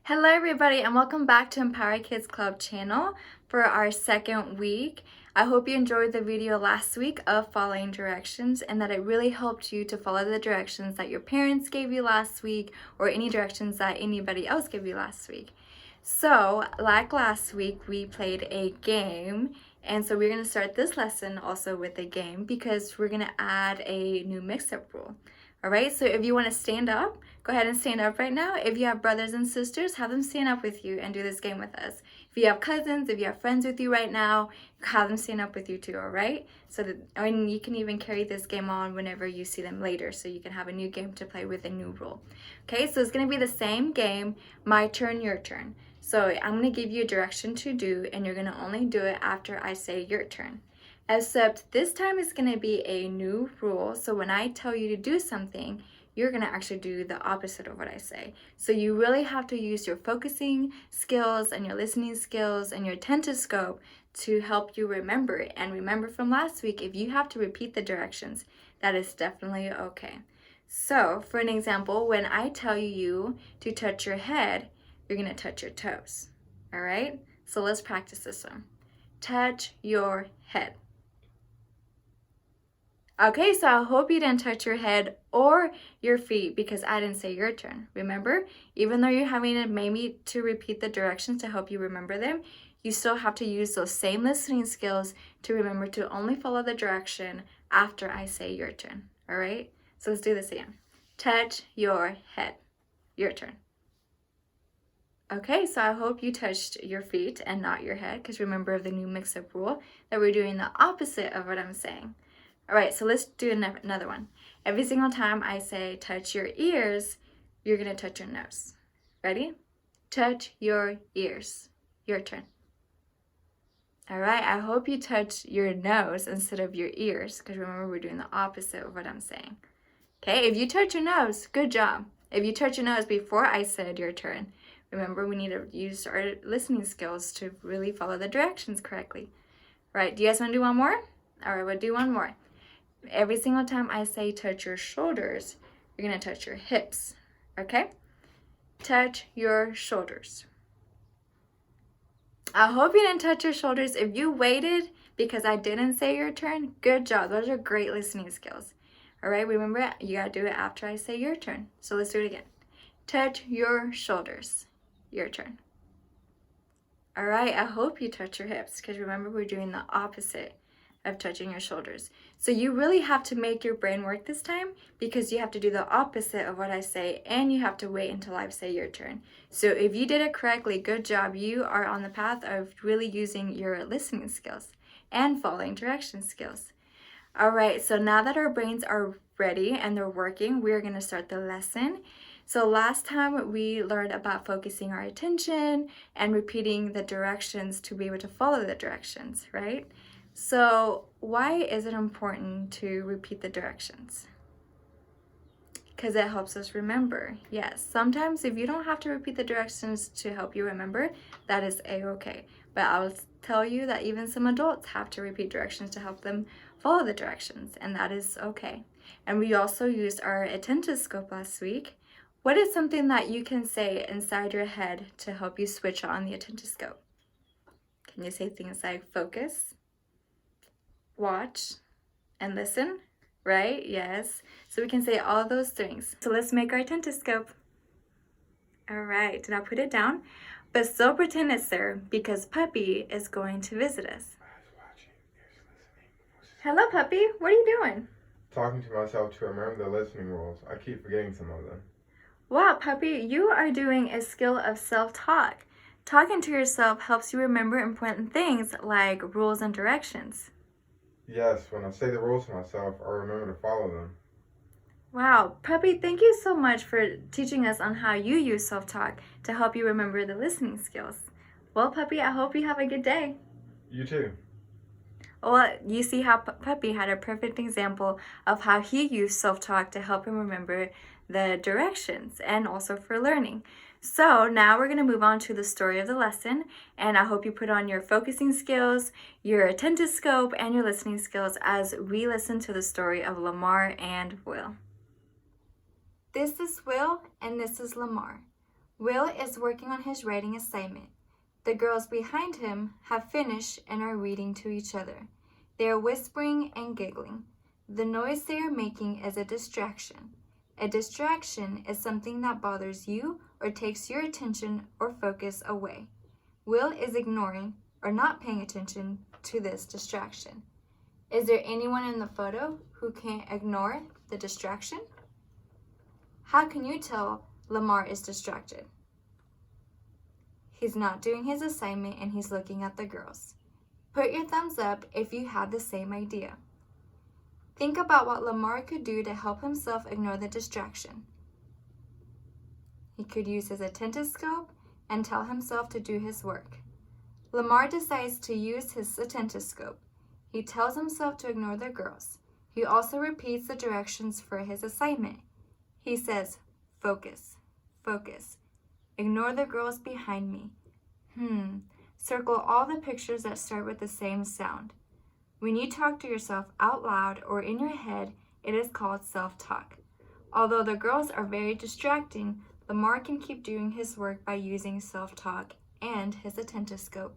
Hello everybody and welcome back to Empower Kids Club channel for our second week. I hope you enjoyed the video last week of following directions and that it really helped you to follow the directions that your parents gave you last week or any directions that anybody else gave you last week. So like last week we played a game, and so we're going to start this lesson also with a game because we're going to add a new mix-up rule. All right, so if you want to stand up, go ahead and stand up right now. If you have brothers and sisters, have them stand up with you and do this game with us. If you have cousins, if you have friends with you right now, have them stand up with you too, all right? So that, and you can even carry this game on whenever you see them later, so you can have a new game to play with a new rule. Okay, so it's going to be the same game, my turn, your turn. So I'm going to give you a direction to do, and you're going to only do it after I say your turn. Except this time it's going to be a new rule. So when I tell you to do something, you're going to actually do the opposite of what I say. So you really have to use your focusing skills and your listening skills and your tentoscope to help you remember. And remember from last week, if you have to repeat the directions, that is definitely okay. So for an example, when I tell you to touch your head, you're going to touch your toes. All right? So let's practice this one. Touch your head. Okay, so I hope you didn't touch your head or your feet because I didn't say your turn. Remember, even though you're having to maybe to repeat the directions to help you remember them, you still have to use those same listening skills to remember to only follow the direction after I say your turn. All right, so let's do this again. Touch your head. Your turn. Okay, so I hope you touched your feet and not your head because remember the new mix-up rule that we're doing the opposite of what I'm saying. All right, so let's do another one. Every single time I say touch your ears, you're going to touch your nose. Ready? Touch your ears. Your turn. All right, I hope you touch your nose instead of your ears because remember we're doing the opposite of what I'm saying. Okay, if you touch your nose, good job. If you touch your nose before I said your turn, remember we need to use our listening skills to really follow the directions correctly. All right, do you guys want to do one more? All right, we'll do one more. Every single time I say touch your shoulders, you're going to touch your hips, okay? Touch your shoulders. I hope you didn't touch your shoulders. If you waited because I didn't say your turn, good job. Those are great listening skills. All right, remember, you got to do it after I say your turn. So let's do it again. Touch your shoulders. Your turn. All right, I hope you touch your hips because remember, we're doing the opposite of touching your shoulders. So you really have to make your brain work this time because you have to do the opposite of what I say and you have to wait until I say your turn. So if you did it correctly, good job. You are on the path of really using your listening skills and following direction skills. All right, so now that our brains are ready and they're working, we're going to start the lesson. So last time we learned about focusing our attention and repeating the directions to be able to follow the directions, right? So why is it important to repeat the directions? Because it helps us remember. Yes, sometimes if you don't have to repeat the directions to help you remember, that is a-okay. But I'll tell you that even some adults have to repeat directions to help them follow the directions, and that is okay. And we also used our attentoscope last week. What is something that you can say inside your head to help you switch on the attentoscope? Can you say things like focus, watch, and listen, right? Yes. So we can say all those things. So let's make our attentoscope. All right, did I put it down? But still pretend it's there because Puppy is going to visit us. I was watching, listening. Hello, Puppy. What are you doing? Talking to myself to remember the listening rules. I keep forgetting some of them. Wow, Puppy, you are doing a skill of self-talk. Talking to yourself helps you remember important things like rules and directions. Yes, when I say the rules to myself, I remember to follow them. Wow, Puppy, thank you so much for teaching us on how you use self-talk to help you remember the listening skills. Well, Puppy, I hope you have a good day. You too. Well, you see how Puppy had a perfect example of how he used self-talk to help him remember the directions and also for learning. So now we're going to move on to the story of the lesson, and I hope you put on your focusing skills, your attentoscope, and your listening skills as we listen to the story of Lamar and Will. This is Will and this is Lamar. Will is working on his writing assignment. The girls behind him have finished and are reading to each other. They are whispering and giggling. The noise they are making is a distraction. A distraction is something that bothers you or takes your attention or focus away. Will is ignoring or not paying attention to this distraction. Is there anyone in the photo who can't ignore the distraction? How can you tell Lamar is distracted? He's not doing his assignment and he's looking at the girls. Put your thumbs up if you have the same idea. Think about what Lamar could do to help himself ignore the distraction. He could use his attentoscope and tell himself to do his work. Lamar decides to use his attentoscope. He tells himself to ignore the girls. He also repeats the directions for his assignment. He says, focus, focus. Ignore the girls behind me. Circle all the pictures that start with the same sound. When you talk to yourself out loud or in your head, it is called self-talk. Although the girls are very distracting, Lamar can keep doing his work by using self-talk and his attentoscope.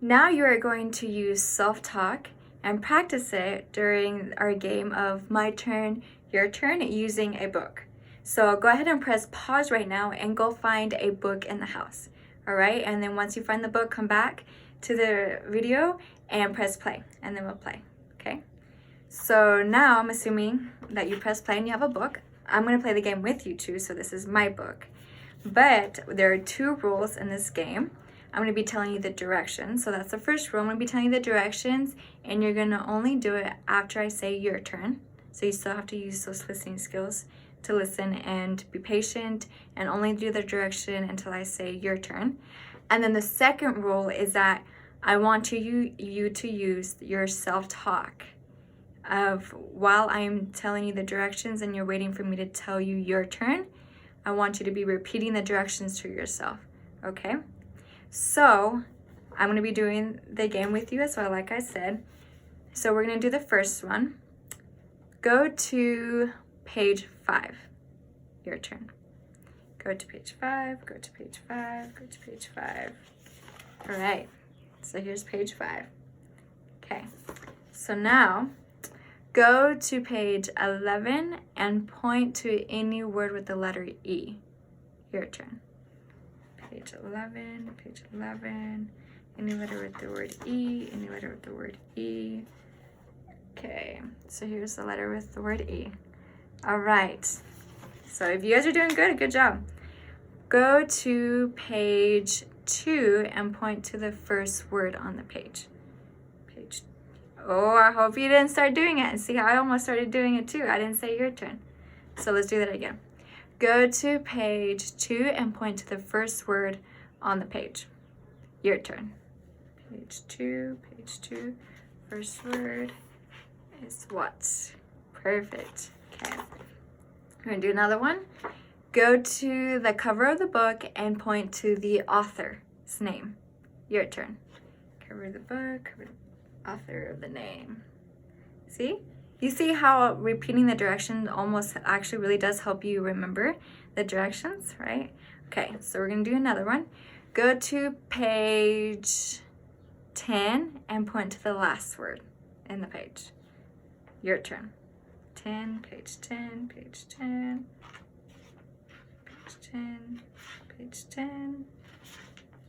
Now you are going to use self-talk and practice it during our game of My Turn, Your Turn using a book. So go ahead and press pause right now and go find a book in the house. All right, and then once you find the book, come back to the video and press play, and then we'll play, okay? So now I'm assuming that you press play and you have a book. I'm gonna play the game with you too, so this is my book. But there are 2 rules in this game. I'm gonna be telling you the directions. So that's the first rule. I'm gonna be telling you the directions, and you're gonna only do it after I say your turn. So you still have to use those listening skills to listen and be patient and only do the direction until I say your turn. And then the second rule is that I want you to use your self-talk of while I'm telling you the directions and you're waiting for me to tell you your turn, I want you to be repeating the directions to yourself, okay? So I'm gonna be doing the game with you as well, like I said. So we're gonna do the first one. Go to page 5, your turn. Go to page 5, go to page 5, go to page 5. All right, so here's page 5. Okay, so now go to page 11 and point to any word with the letter E. Your turn. Page 11, any letter with the word E, any letter with the word E. Okay, so here's the letter with the word E. All right, so if you guys are doing good job. Go to page 2 and point to the first word on the page. Oh, I hope you didn't start doing it. And see how I almost started doing it too. I didn't say your turn. So let's do that again. Go to page 2 and point to the first word on the page. Your turn. Page 2, first word is what? Perfect. Okay. We're gonna do another one. Go to the cover of the book and point to the author's name. Your turn. Cover of the book, author of the name. See? You see how repeating the directions almost actually really does help you remember the directions, right? Okay, so we're gonna do another one. Go to page 10 and point to the last word in the page. Your turn. 10, page 10, page 10, page 10, page 10,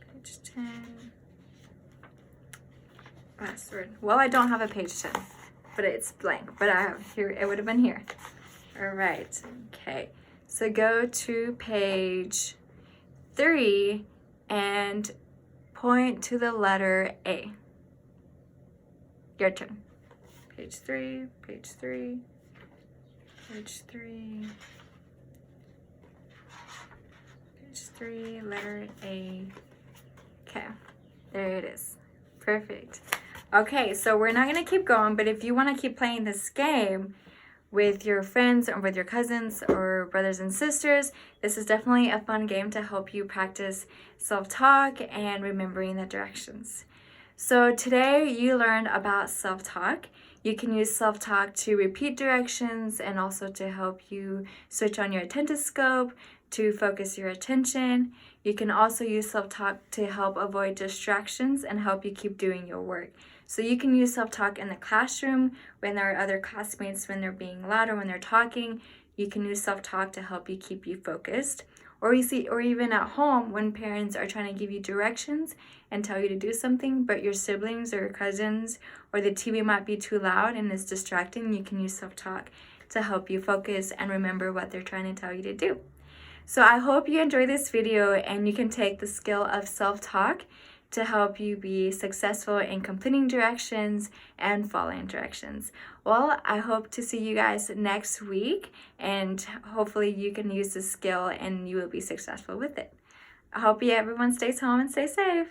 page 10. Last word. Well, I don't have a page 10, but it's blank. But I have here, it would have been here. All right, okay. So go to page 3 and point to the letter A. Your turn. Page 3, page 3, page 3, page 3, letter A. Okay, there it is. Perfect. Okay, so we're not gonna keep going, but if you wanna keep playing this game with your friends or with your cousins or brothers and sisters, this is definitely a fun game to help you practice self-talk and remembering the directions. So today you learned about self-talk. You can use self-talk to repeat directions and also to help you switch on your attentoscope, to focus your attention. You can also use self-talk to help avoid distractions and help you keep doing your work. So you can use self-talk in the classroom when there are other classmates, when they're being loud or when they're talking. You can use self-talk to help you keep you focused. Or even at home when parents are trying to give you directions and tell you to do something, but your siblings or your cousins or the TV might be too loud and it's distracting, you can use self-talk to help you focus and remember what they're trying to tell you to do. So I hope you enjoy this video and you can take the skill of self-talk to help you be successful in completing directions and following directions. Well, I hope to see you guys next week, and hopefully you can use this skill and you will be successful with it. I hope everyone stays home and stay safe.